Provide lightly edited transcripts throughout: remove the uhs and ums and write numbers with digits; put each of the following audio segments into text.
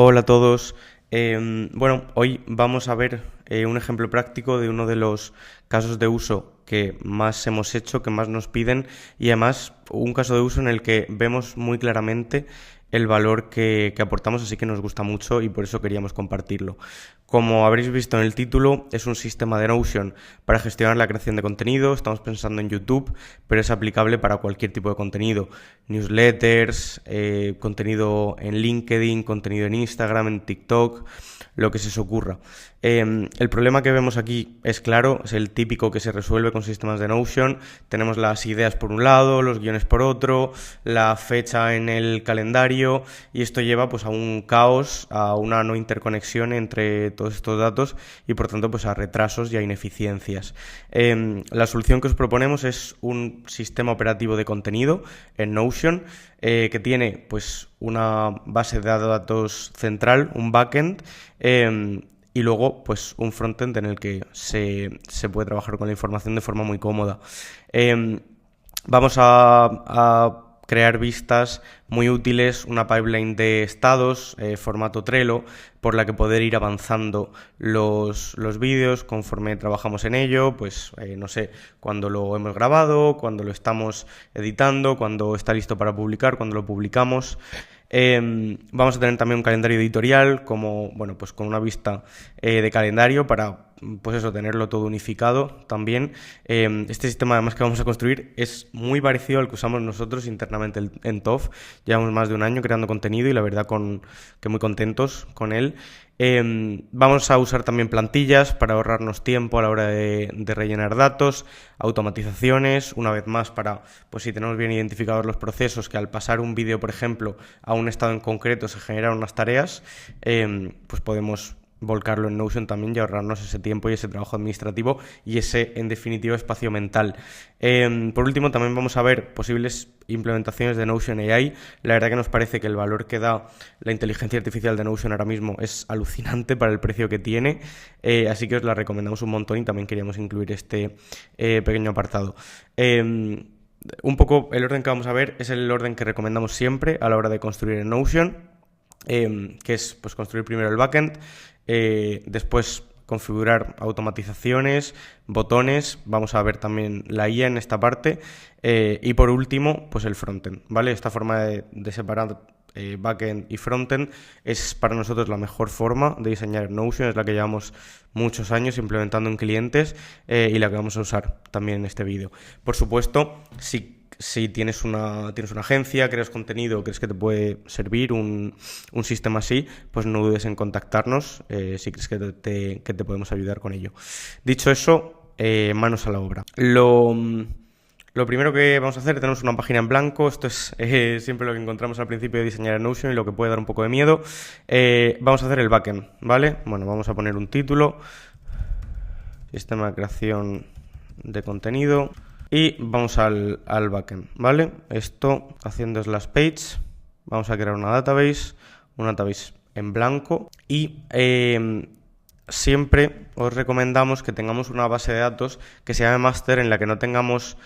Hola a todos. Bueno, hoy vamos a ver un ejemplo práctico de uno de los casos de uso que más hemos hecho, que más nos piden y además un caso de uso en el que vemos muy claramente el valor que aportamos, así que nos gusta mucho y por eso queríamos compartirlo. Como habréis visto en el título, es un sistema de Notion para gestionar la creación de contenido. Estamos pensando en YouTube, pero es aplicable para cualquier tipo de contenido. Newsletters, contenido en LinkedIn, contenido en Instagram, en TikTok, lo que se os ocurra. El problema que vemos aquí es claro, es el típico que se resuelve con sistemas de Notion. Tenemos las ideas por un lado, los guiones por otro, la fecha en el calendario y esto lleva pues a un caos, a una no interconexión entre todos estos datos y por tanto pues a retrasos y a ineficiencias. La solución que os proponemos es un sistema operativo de contenido en Notion que tiene pues una base de datos central, un backend, y luego pues un frontend en el que se puede trabajar con la información de forma muy cómoda. Vamos a crear vistas muy útiles, una pipeline de estados, formato Trello, por la que poder ir avanzando los vídeos conforme trabajamos en ello, pues no sé, cuando lo hemos grabado, cuando lo estamos editando, cuando está listo para publicar, cuando lo publicamos. Vamos a tener también un calendario editorial, como, bueno, pues con una vista de calendario para, pues eso, tenerlo todo unificado también. Este sistema además que vamos a construir es muy parecido al que usamos nosotros internamente en TOF. Llevamos más de un año creando contenido y la verdad que muy contentos con él. Vamos a usar también plantillas para ahorrarnos tiempo a la hora de rellenar datos, automatizaciones, una vez más para, pues si tenemos bien identificados los procesos, que al pasar un vídeo, por ejemplo, a un estado en concreto se generan unas tareas, pues podemos volcarlo en Notion también y ahorrarnos ese tiempo y ese trabajo administrativo y ese, en definitiva, espacio mental. Por último, también vamos a ver posibles implementaciones de Notion AI. La verdad que nos parece que el valor que da la inteligencia artificial de Notion ahora mismo es alucinante para el precio que tiene, así que os la recomendamos un montón y también queríamos incluir este pequeño apartado. Un poco el orden que vamos a ver es el orden que recomendamos siempre a la hora de construir en Notion, que es pues construir primero el backend, después configurar automatizaciones, botones, vamos a ver también la IA en esta parte, y por último pues el frontend, ¿vale? Esta forma de separar backend y frontend es para nosotros la mejor forma de diseñar en Notion, es la que llevamos muchos años implementando en clientes y la que vamos a usar también en este vídeo. Por supuesto, si tienes una agencia, creas contenido, crees que te puede servir un sistema así, pues no dudes en contactarnos si crees que te podemos ayudar con ello. Dicho eso, manos a la obra. Lo primero que vamos a hacer, tenemos una página en blanco. Esto es siempre lo que encontramos al principio de diseñar en Notion y lo que puede dar un poco de miedo. Vamos a hacer el backend, ¿vale? Bueno, vamos a poner un título, sistema de creación de contenido, y vamos al backend, ¿vale? Esto, haciendo slash page, vamos a crear una database en blanco y siempre os recomendamos que tengamos una base de datos que se llame master, en la que no tengamos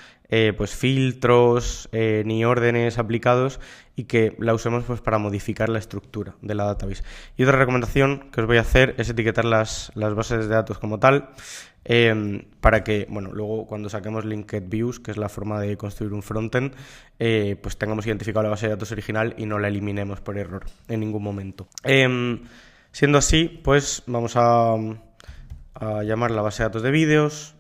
pues filtros ni órdenes aplicados y que la usemos pues para modificar la estructura de la database. Y otra recomendación que os voy a hacer es etiquetar las bases de datos como tal, para que, bueno, luego cuando saquemos linked views, que es la forma de construir un frontend, pues tengamos identificado la base de datos original y no la eliminemos por error en ningún momento. Siendo así, pues vamos a llamar la base de datos de vídeos,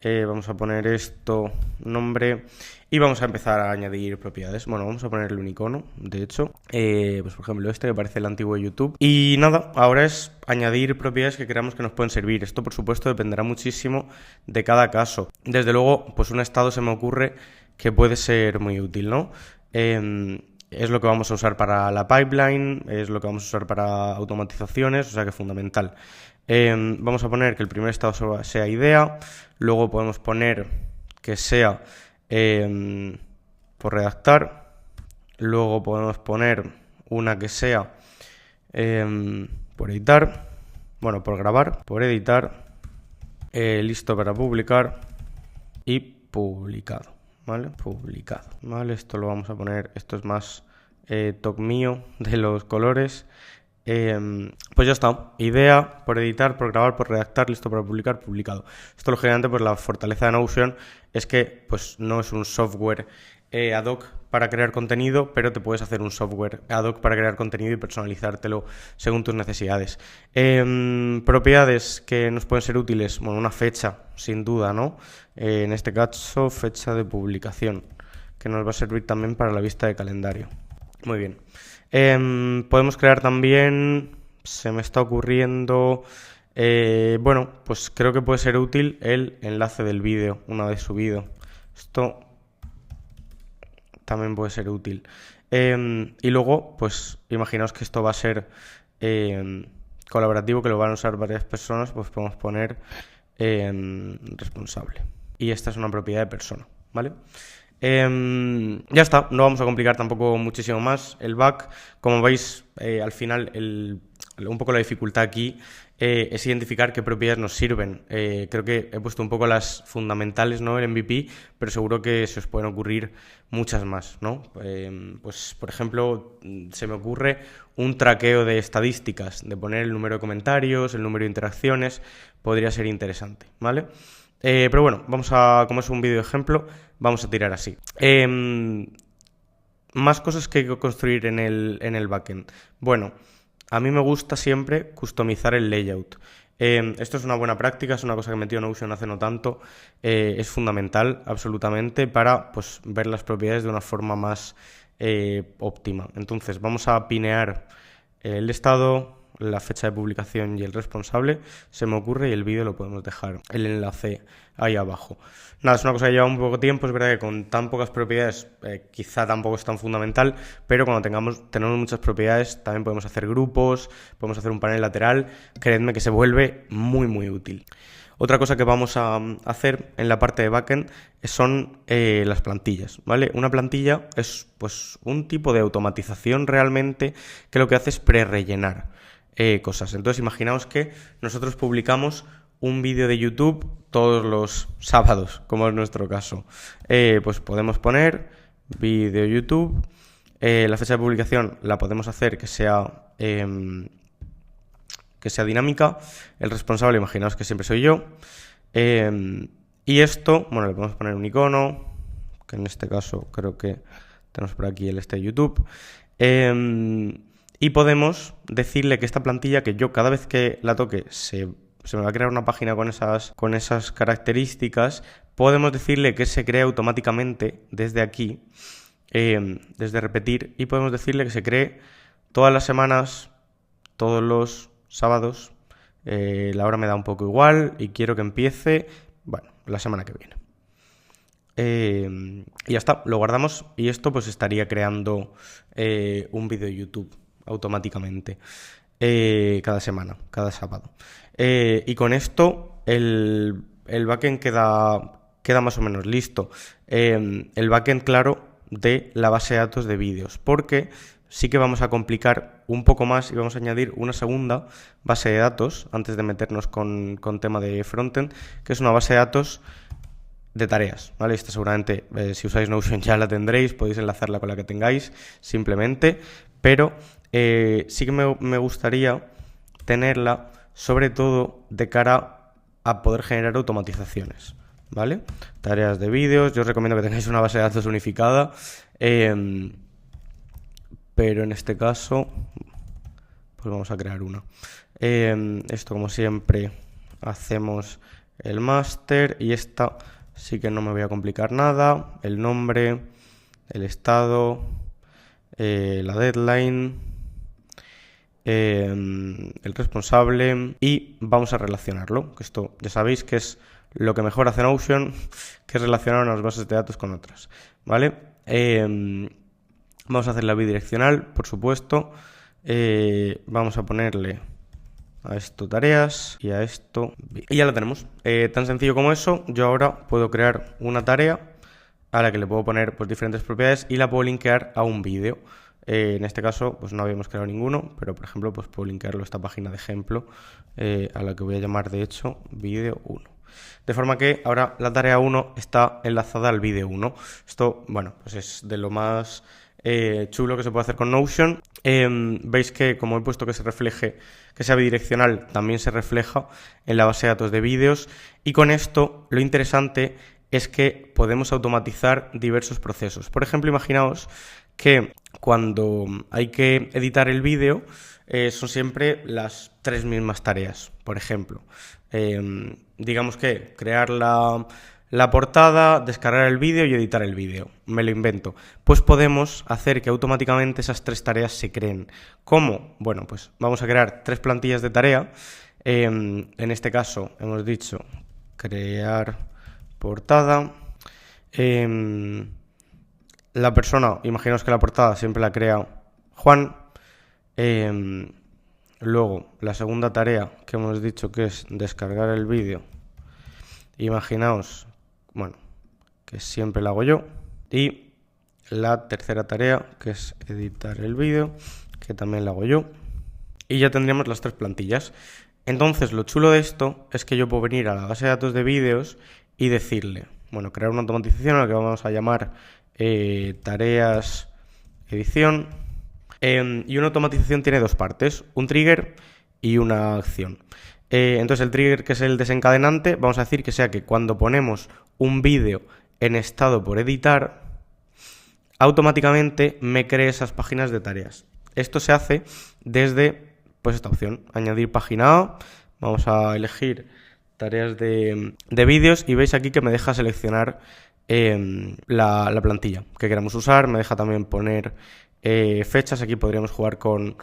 vamos a poner esto, nombre, y vamos a empezar a añadir propiedades. Bueno, vamos a ponerle un icono, de hecho, pues por ejemplo este que parece el antiguo de YouTube. Y nada, ahora es añadir propiedades que creamos que nos pueden servir. Esto por supuesto dependerá muchísimo de cada caso. Desde luego, pues un estado se me ocurre que puede ser muy útil, ¿no? Es lo que vamos a usar para la pipeline, es lo que vamos a usar para automatizaciones, o sea que es fundamental. Vamos a poner que el primer estado sea idea, luego podemos poner que sea por redactar, luego podemos poner una que sea por editar, bueno, por grabar, por editar, listo para publicar y publicado. ¿Vale? Publicado, ¿vale? Esto lo vamos a poner, esto es más toque mío de los colores, Pues ya está, idea por editar, por grabar, por redactar, listo para publicar, publicado. Esto lógicamente pues la fortaleza de Notion es que pues no es un software ad hoc para crear contenido, pero te puedes hacer un software ad hoc para crear contenido y personalizártelo según tus necesidades. Propiedades que nos pueden ser útiles, bueno, una fecha, sin duda, ¿no? En este caso, fecha de publicación, que nos va a servir también para la vista de calendario. Muy bien. Podemos crear también, se me está ocurriendo, bueno, pues creo que puede ser útil el enlace del vídeo una vez subido. Esto también puede ser útil. Y luego, pues imaginaos que esto va a ser colaborativo, que lo van a usar varias personas, pues podemos poner responsable. Y esta es una propiedad de persona, ¿vale? Ya está, no vamos a complicar tampoco muchísimo más el back. Como veis, al final un poco la dificultad aquí es identificar qué propiedades nos sirven. Creo que he puesto un poco las fundamentales, ¿no? El MVP, pero seguro que se os pueden ocurrir muchas más, ¿no? Pues por ejemplo, se me ocurre un traqueo de estadísticas, de poner el número de comentarios, el número de interacciones, podría ser interesante, ¿vale? Pero bueno, como es un vídeo ejemplo, vamos a tirar así. Más cosas que hay que construir en el backend. Bueno, a mí me gusta siempre customizar el layout. Esto es una buena práctica, es una cosa que he metido en Notion hace no tanto. Es fundamental, absolutamente, para pues, ver las propiedades de una forma más óptima. Entonces, vamos a pinear el estado, la fecha de publicación y el responsable, se me ocurre, y el vídeo lo podemos dejar el enlace ahí abajo. Nada, es una cosa que lleva un poco tiempo, es verdad que con tan pocas propiedades quizá tampoco es tan fundamental, pero cuando tenemos muchas propiedades también podemos hacer grupos, podemos hacer un panel lateral, creedme que se vuelve muy muy útil. Otra cosa que vamos a hacer en la parte de backend son las plantillas, ¿vale? Una plantilla es pues un tipo de automatización realmente que lo que hace es pre-rellenar cosas. Entonces imaginaos que nosotros publicamos un vídeo de YouTube todos los sábados, como es nuestro caso. Pues podemos poner vídeo YouTube, la fecha de publicación la podemos hacer que sea dinámica, el responsable imaginaos que siempre soy yo, y esto, bueno, le podemos poner un icono, que en este caso creo que tenemos por aquí el de YouTube, y podemos decirle que esta plantilla, que yo cada vez que la toque se me va a crear una página con esas características, podemos decirle que se crea automáticamente desde aquí, desde repetir, y podemos decirle que se cree todas las semanas, todos los sábados, la hora me da un poco igual y quiero que empiece, bueno, la semana que viene. Y ya está, lo guardamos y esto pues estaría creando un vídeo de YouTube automáticamente cada semana, cada sábado. Y con esto el backend queda más o menos listo. El backend, claro, de la base de datos de vídeos, porque sí que vamos a complicar un poco más y vamos a añadir una segunda base de datos antes de meternos con tema de frontend, que es una base de datos de tareas, ¿vale? Esta seguramente, si usáis Notion ya la tendréis, podéis enlazarla con la que tengáis simplemente, pero sí que me gustaría tenerla sobre todo de cara a poder generar automatizaciones, ¿vale? Tareas de vídeos, yo os recomiendo que tengáis una base de datos unificada, pero en este caso pues vamos a crear una. Esto, como siempre, hacemos el máster y esta sí que no me voy a complicar nada, el nombre, el estado, la deadline, el responsable, y vamos a relacionarlo, que esto ya sabéis que es lo que mejor hace Notion, que es relacionar unas bases de datos con otras, ¿vale? Vamos a hacer la bidireccional, por supuesto. Vamos a ponerle a esto tareas y a esto, y ya la tenemos. Tan sencillo como eso. Yo ahora puedo crear una tarea a la que le puedo poner pues diferentes propiedades y la puedo linkear a un vídeo. En este caso pues no habíamos creado ninguno, pero por ejemplo pues puedo linkearlo a esta página de ejemplo, a la que voy a llamar de hecho vídeo 1. De forma que ahora la tarea 1 está enlazada al vídeo 1. Esto, bueno, pues es de lo más chulo que se puede hacer con Notion. Veis que como he puesto que se refleje, que sea bidireccional, también se refleja en la base de datos de vídeos, y con esto lo interesante es que podemos automatizar diversos procesos. Por ejemplo, imaginaos que cuando hay que editar el vídeo son siempre las tres mismas tareas. Por ejemplo, digamos que crear la portada, descargar el vídeo y editar el vídeo. Me lo invento. Pues podemos hacer que automáticamente esas tres tareas se creen. ¿Cómo? Bueno, pues vamos a crear tres plantillas de tarea. En este caso hemos dicho crear portada. La persona, imaginaos que la portada siempre la crea Juan. Luego, la segunda tarea que hemos dicho que es descargar el vídeo. Imaginaos, bueno, que siempre la hago yo. Y la tercera tarea, que es editar el vídeo, que también la hago yo. Y ya tendríamos las tres plantillas. Entonces, lo chulo de esto es que yo puedo venir a la base de datos de vídeos y decirle, bueno, crear una automatización a la que vamos a llamar tareas edición. Y una automatización tiene dos partes, un trigger y una acción. Entonces el trigger, que es el desencadenante, vamos a decir que sea que cuando ponemos un vídeo en estado por editar, automáticamente me cree esas páginas de tareas. Esto se hace desde pues esta opción, añadir página A. Vamos a elegir tareas de vídeos y veis aquí que me deja seleccionar la plantilla que queramos usar. Me deja también poner fechas. Aquí podríamos jugar con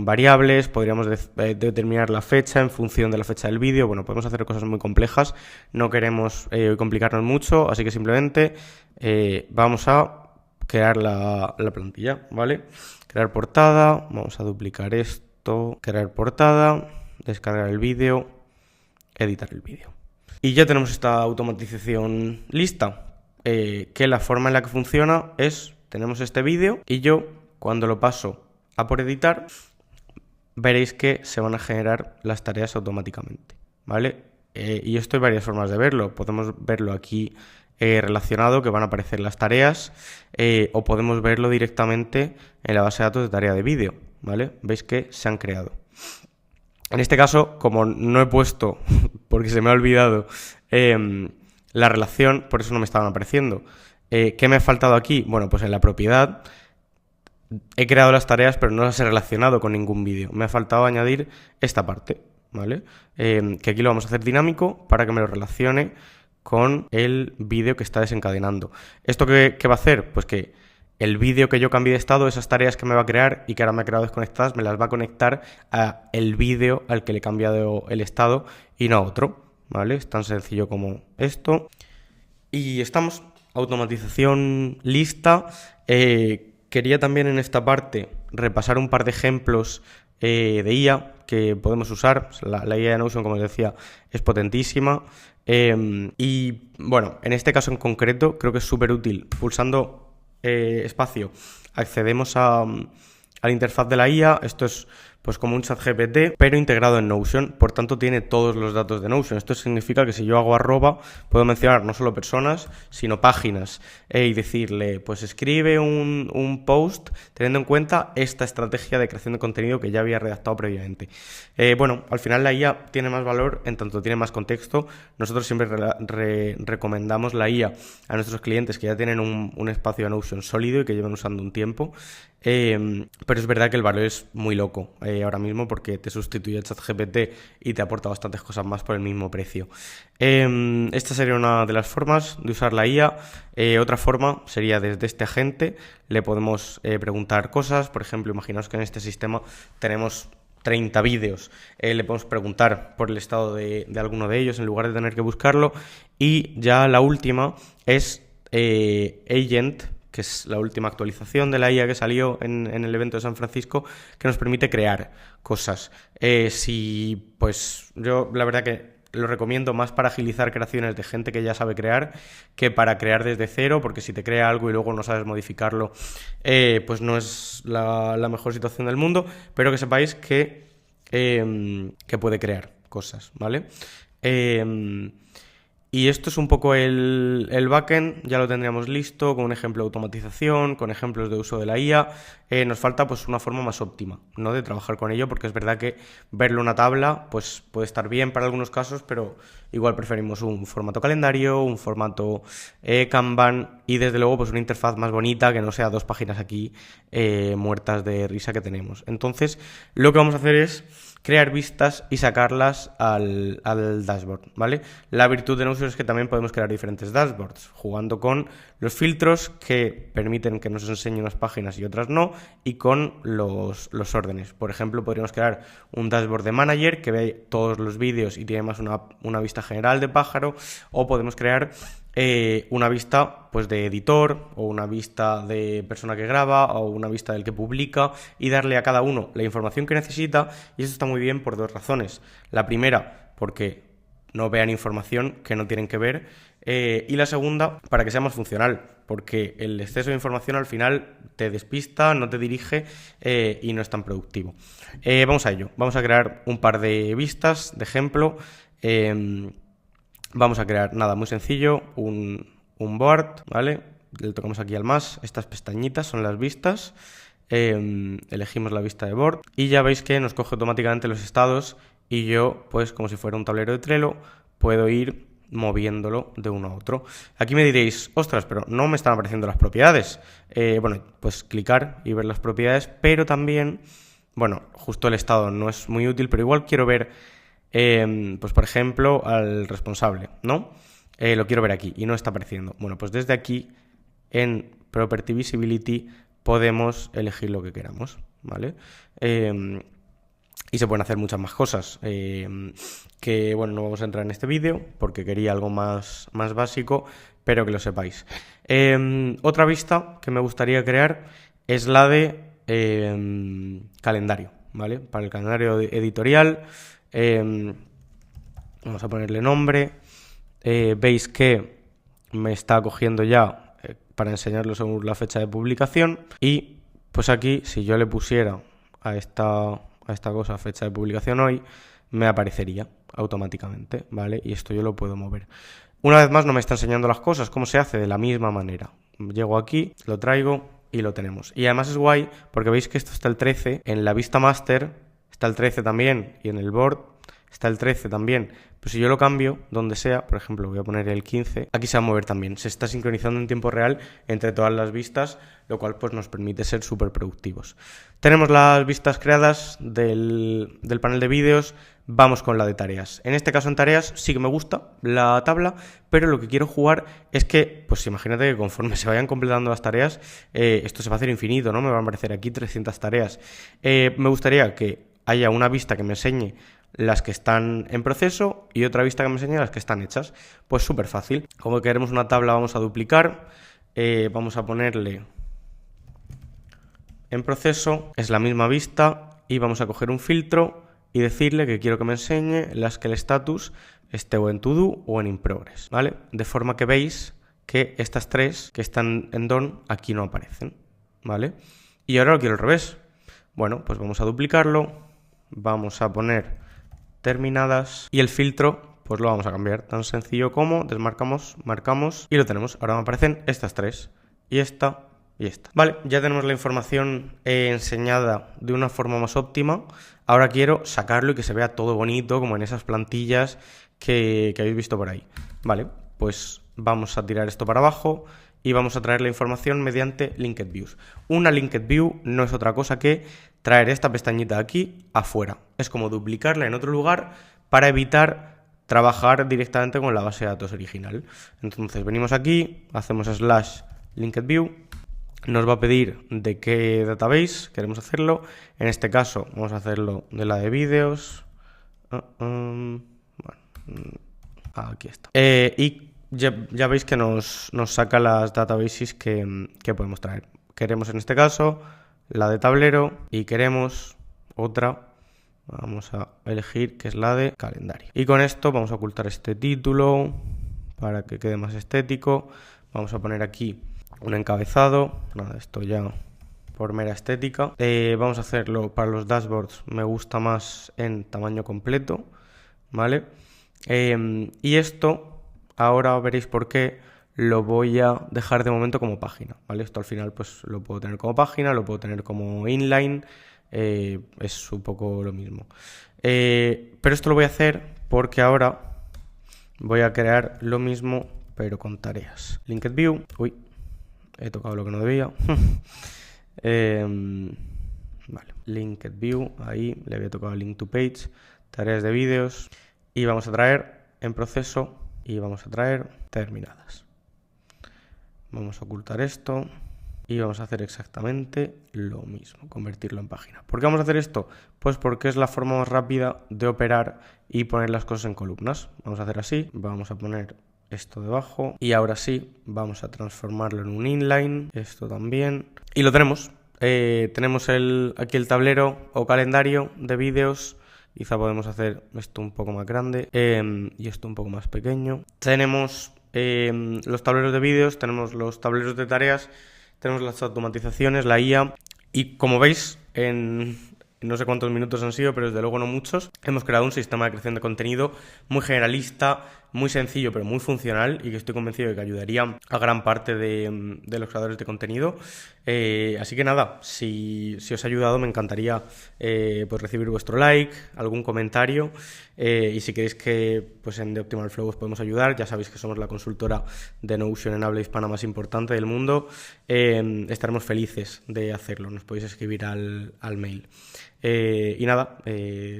variables, podríamos determinar la fecha en función de la fecha del vídeo. Bueno, podemos hacer cosas muy complejas, no queremos complicarnos mucho, así que simplemente vamos a crear la plantilla, ¿vale? Crear portada, vamos a duplicar esto, crear portada, descargar el vídeo, editar el vídeo. Y ya tenemos esta automatización lista, que la forma en la que funciona es, tenemos este vídeo y yo cuando lo paso a por editar, veréis que se van a generar las tareas automáticamente, ¿vale? Y esto hay varias formas de verlo. Podemos verlo aquí relacionado, que van a aparecer las tareas, o podemos verlo directamente en la base de datos de tarea de vídeo, ¿vale? Veis que se han creado. En este caso, como no he puesto, porque se me ha olvidado, la relación, por eso no me estaban apareciendo. ¿Qué me ha faltado aquí? Bueno, pues en la propiedad he creado las tareas, pero no las he relacionado con ningún vídeo. Me ha faltado añadir esta parte, ¿vale? Que aquí lo vamos a hacer dinámico para que me lo relacione con el vídeo que está desencadenando. ¿Esto qué va a hacer? Pues que el vídeo que yo cambié de estado, esas tareas que me va a crear y que ahora me ha creado desconectadas, me las va a conectar a el vídeo al que le he cambiado el estado y no a otro, ¿vale? Es tan sencillo como esto. Y estamos, automatización lista. Quería también en esta parte repasar un par de ejemplos de IA que podemos usar. La IA de Notion, como os decía, es potentísima. Y bueno, en este caso en concreto creo que es súper útil. Pulsando espacio accedemos a la interfaz de la IA. Esto es pues como un ChatGPT, pero integrado en Notion, por tanto tiene todos los datos de Notion. Esto significa que si yo hago arroba, puedo mencionar no solo personas, sino páginas, y decirle, pues escribe un post teniendo en cuenta esta estrategia de creación de contenido que ya había redactado previamente. Bueno, al final la IA tiene más valor en tanto tiene más contexto. Nosotros siempre recomendamos la IA a nuestros clientes que ya tienen un espacio de Notion sólido y que llevan usando un tiempo. Pero es verdad que el valor es muy loco ahora mismo porque te sustituye a ChatGPT y te aporta bastantes cosas más por el mismo precio. Esta sería una de las formas de usar la IA. Otra forma sería desde este agente le podemos preguntar cosas. Por ejemplo, imaginaos que en este sistema tenemos 30 vídeos, le podemos preguntar por el estado de alguno de ellos en lugar de tener que buscarlo. Y ya la última es Agent, que es la última actualización de la IA que salió en el evento de San Francisco, que nos permite crear cosas. Pues yo la verdad que lo recomiendo más para agilizar creaciones de gente que ya sabe crear que para crear desde cero, porque si te crea algo y luego no sabes modificarlo, pues no es la mejor situación del mundo, pero que sepáis que puede crear cosas, ¿vale? Y esto es un poco el backend, ya lo tendríamos listo con un ejemplo de automatización, con ejemplos de uso de la IA. Nos falta pues una forma más óptima, ¿no?, de trabajar con ello, porque es verdad que verlo en una tabla pues puede estar bien para algunos casos, pero igual preferimos un formato calendario, un formato Kanban y desde luego pues una interfaz más bonita que no sea 2 páginas aquí muertas de risa que tenemos. Entonces lo que vamos a hacer es crear vistas y sacarlas al dashboard, ¿vale? La virtud de Notion es que también podemos crear diferentes dashboards, jugando con los filtros que permiten que nos enseñe unas páginas y otras no, y con los órdenes. Por ejemplo, podríamos crear un dashboard de manager que ve todos los vídeos y tiene más una vista general de pájaro, o podemos crear una vista pues de editor, o una vista de persona que graba, o una vista del que publica, y darle a cada uno la información que necesita. Y eso está muy bien por 2 razones. La primera, porque no vean información que no tienen que ver, y la segunda, para que sea más funcional, porque el exceso de información al final te despista, no te dirige y no es tan productivo. Vamos a ello, vamos a crear un par de vistas de ejemplo. Vamos a crear, nada, muy sencillo, un board, ¿vale? Le tocamos aquí al más, estas pestañitas son las vistas, elegimos la vista de board y ya veis que nos coge automáticamente los estados y yo, pues como si fuera un tablero de Trello, puedo ir moviéndolo de uno a otro. Aquí me diréis, ostras, pero no me están apareciendo las propiedades. Bueno, pues clicar y ver las propiedades, pero también, bueno, justo el estado no es muy útil, pero igual quiero ver pues por ejemplo al responsable, ¿no? Lo quiero ver aquí y no está apareciendo. Bueno, pues desde aquí en Property Visibility podemos elegir lo que queramos, ¿vale? Y se pueden hacer muchas más cosas que, bueno, no vamos a entrar en este vídeo porque quería algo más básico, pero que lo sepáis. Otra vista que me gustaría crear es la de calendario, ¿vale? Para el calendario editorial. Vamos a ponerle nombre. Veis que me está cogiendo ya para enseñarlo según la fecha de publicación. Y pues aquí, si yo le pusiera a esta cosa fecha de publicación hoy, me aparecería automáticamente, ¿vale? Y esto yo lo puedo mover. Una vez más no me está enseñando las cosas, cómo se hace, de la misma manera. Llego aquí, lo traigo y lo tenemos. Y además es guay porque veis que esto está el 13, en la vista master está el 13 también, y en el board está el 13 también. Pero si yo lo cambio donde sea, por ejemplo voy a poner el 15, aquí se va a mover también. Se está sincronizando en tiempo real entre todas las vistas, lo cual pues nos permite ser súper productivos. Tenemos las vistas creadas del panel de vídeos. Vamos con la de tareas. En este caso en tareas sí que me gusta la tabla, pero lo que quiero jugar es que, pues imagínate que conforme se vayan completando las tareas, esto se va a hacer infinito, ¿no? Me van a aparecer aquí 300 tareas. Me gustaría que haya una vista que me enseñe las que están en proceso y otra vista que me enseñe las que están hechas. Pues súper fácil. Como queremos una tabla, vamos a duplicar, vamos a ponerle en proceso, es la misma vista, y vamos a coger un filtro y decirle que quiero que me enseñe las que el status esté o en to do o en in progress, ¿vale? De forma que veis que estas 3 que están en done aquí no aparecen, ¿vale? Y ahora lo quiero al revés. Bueno, pues vamos a duplicarlo, vamos a poner terminadas y el filtro pues lo vamos a cambiar, tan sencillo como desmarcamos, marcamos y lo tenemos. Ahora me aparecen estas 3 y esta y esta. Vale, ya tenemos la información enseñada de una forma más óptima. Ahora quiero sacarlo y que se vea todo bonito como en esas plantillas que habéis visto por ahí. Vale, pues vamos a tirar esto para abajo y vamos a traer la información mediante Linked Views. Una Linked View no es otra cosa que traer esta pestañita aquí afuera. Es como duplicarla en otro lugar para evitar trabajar directamente con la base de datos original. Entonces venimos aquí, hacemos /Linked View, nos va a pedir de qué database queremos hacerlo. En este caso vamos a hacerlo de la de vídeos. Bueno, aquí está. Y ya veis que nos saca las databases que podemos traer. Queremos en este caso la de tablero y queremos otra. Vamos a elegir que es la de calendario. Y con esto vamos a ocultar este título para que quede más estético. Vamos a poner aquí un encabezado. Nada, esto ya por mera estética. Vamos a hacerlo para los dashboards. Me gusta más en tamaño completo, ¿vale? Y esto ahora veréis por qué lo voy a dejar de momento como página, ¿vale? Esto al final pues lo puedo tener como página, lo puedo tener como inline, es un poco lo mismo. Pero esto lo voy a hacer porque ahora voy a crear lo mismo pero con tareas. Linked View, uy, he tocado lo que no debía. Vale, Linked View, ahí le había tocado Link to Page, tareas de vídeos y vamos a traer en proceso y vamos a traer terminadas. Vamos a ocultar esto y vamos a hacer exactamente lo mismo, convertirlo en página. ¿Por qué vamos a hacer esto? Pues porque es la forma más rápida de operar y poner las cosas en columnas. Vamos a hacer así, vamos a poner esto debajo y ahora sí vamos a transformarlo en un inline, esto también, y lo tenemos. Tenemos aquí el tablero o calendario de vídeos. Quizá podemos hacer esto un poco más grande y esto un poco más pequeño. Tenemos los tableros de vídeos, tenemos los tableros de tareas, tenemos las automatizaciones, la IA, y como veis, en no sé cuántos minutos han sido, pero desde luego no muchos, hemos creado un sistema de creación de contenido muy generalista, muy sencillo pero muy funcional y que estoy convencido de que ayudaría a gran parte de los creadores de contenido. Así que nada, si os ha ayudado me encantaría pues recibir vuestro like, algún comentario, y si queréis que pues en The Optimal Flow os podemos ayudar, ya sabéis que somos la consultora de Notion en habla hispana más importante del mundo. Estaremos felices de hacerlo, nos podéis escribir al mail. Y nada,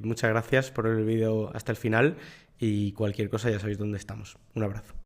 muchas gracias por el vídeo hasta el final y cualquier cosa ya sabéis dónde estamos. Un abrazo.